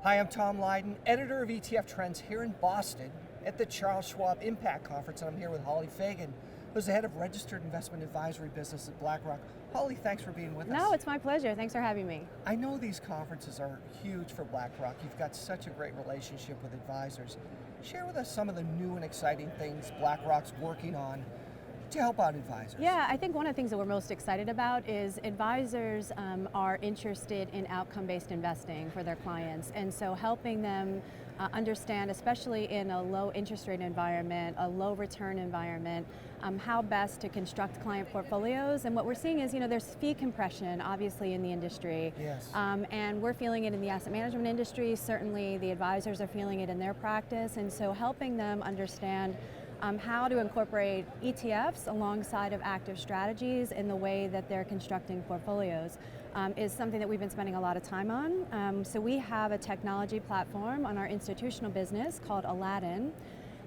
Hi, I'm Tom Lydon, editor of ETF Trends here in Boston at the Charles Schwab Impact Conference, and I'm here with Hollie Fagan, who's the head of registered investment advisory business at BlackRock. Hollie, thanks for being with us. No, it's my pleasure. Thanks for having me. I know these conferences are huge for BlackRock. You've got such a great relationship with advisors. Share with us some of the new and exciting things BlackRock's working on to help out advisors. Yeah, I think one of the things that we're most excited about is advisors are interested in outcome-based investing for their clients, and so helping them understand, especially in a low interest rate environment, a low return environment, how best to construct client portfolios. And what we're seeing is, there's fee compression, obviously, in the industry. Yes. And we're feeling it in the asset management industry. Certainly, the advisors are feeling it in their practice, and so helping them understand how to incorporate ETFs alongside of active strategies in the way that they're constructing portfolios is something that we've been spending a lot of time on. So we have a technology platform on our institutional business called Aladdin,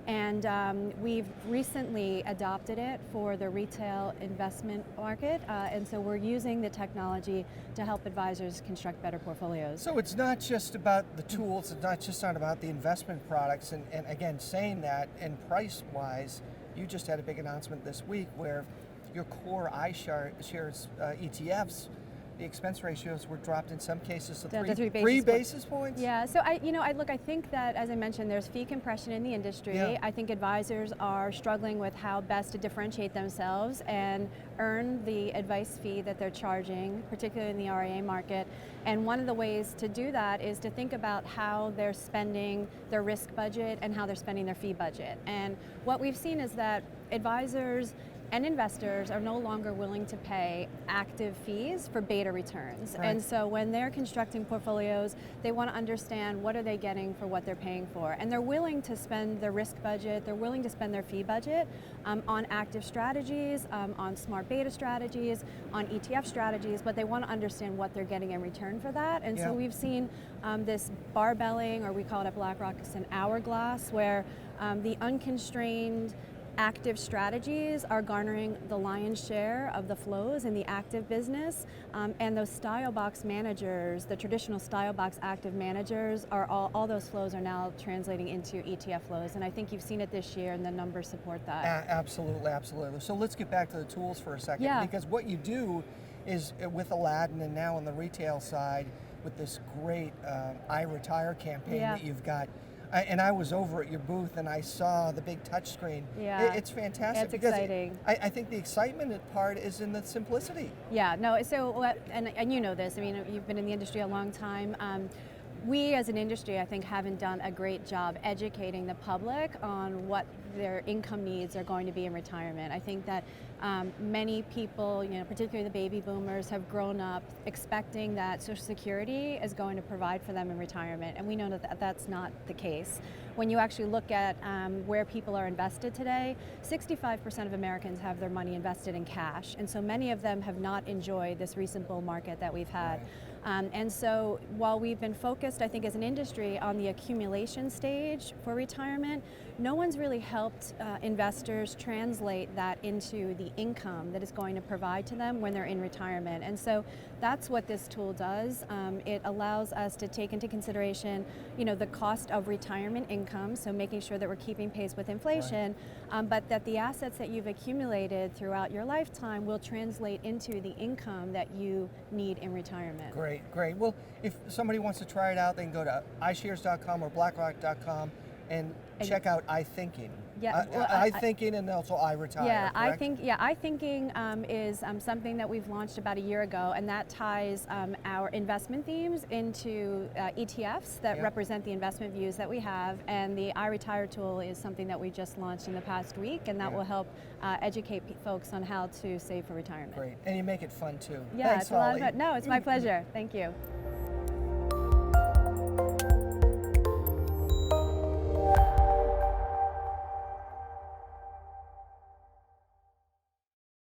and we've recently adopted it for the retail investment market, and so we're using the technology to help advisors construct better portfolios. So it's not just about the tools, it's not just about the investment products, and again, saying that, and price-wise, you just had a big announcement this week where your core iShares ETFs, the expense ratios were dropped in some cases to three basis points? Yeah, so I think that, as I mentioned, there's fee compression in the industry. Yeah. I think advisors are struggling with how best to differentiate themselves and earn the advice fee that they're charging, particularly in the RIA market. And one of the ways to do that is to think about how they're spending their risk budget and how they're spending their fee budget. And what we've seen is that advisors and investors are no longer willing to pay active fees for beta returns. Right. And so when they're constructing portfolios, they want to understand what are they getting for what they're paying for. And they're willing to spend their risk budget, they're willing to spend their fee budget on active strategies, on smart beta strategies, on ETF strategies, but they want to understand what they're getting in return for that. And so we've seen this barbelling, or we call it at BlackRock, it's an hourglass, where the unconstrained active strategies are garnering the lion's share of the flows in the active business, and those style box managers, the traditional style box active managers, are all those flows are now translating into ETF flows, and I think you've seen it this year, and the numbers support that. Absolutely, absolutely. So let's get back to the tools for a second, because what you do is with Aladdin, and now on the retail side with this great I Retire campaign that you've got. And I was over at your booth and I saw the big touch screen. Yeah, it's fantastic. It's exciting. I think the excitement part is in the simplicity. Yeah, no, so, and you know this, I mean, you've been in the industry a long time. We as an industry, I think, haven't done a great job educating the public on what their income needs are going to be in retirement. I think that many people, particularly the baby boomers, have grown up expecting that Social Security is going to provide for them in retirement, and we know that that's not the case. When you actually look at where people are invested today, 65% of Americans have their money invested in cash, and so many of them have not enjoyed this recent bull market that we've had. Right. And so while we've been focused, I think, as an industry on the accumulation stage for retirement, no one's really helped investors translate that into the income that is going to provide to them when they're in retirement. And so that's what this tool does. It allows us to take into consideration, the cost of retirement income, so making sure that we're keeping pace with inflation, but that the assets that you've accumulated throughout your lifetime will translate into the income that you need in retirement. Great. Well, if somebody wants to try it out, they can go to iShares.com or BlackRock.com and check out iThinking. Yeah, iThinking and also I Retire. Yeah, correct? iThinking is something that we've launched about a year ago, and that ties our investment themes into ETFs that represent the investment views that we have. And the I Retire tool is something that we just launched in the past week, and that will help educate folks on how to save for retirement. Great, and you make it fun too. Yeah, Thanks, it's a lot Hollie. of fun. No, it's my pleasure. Thank you.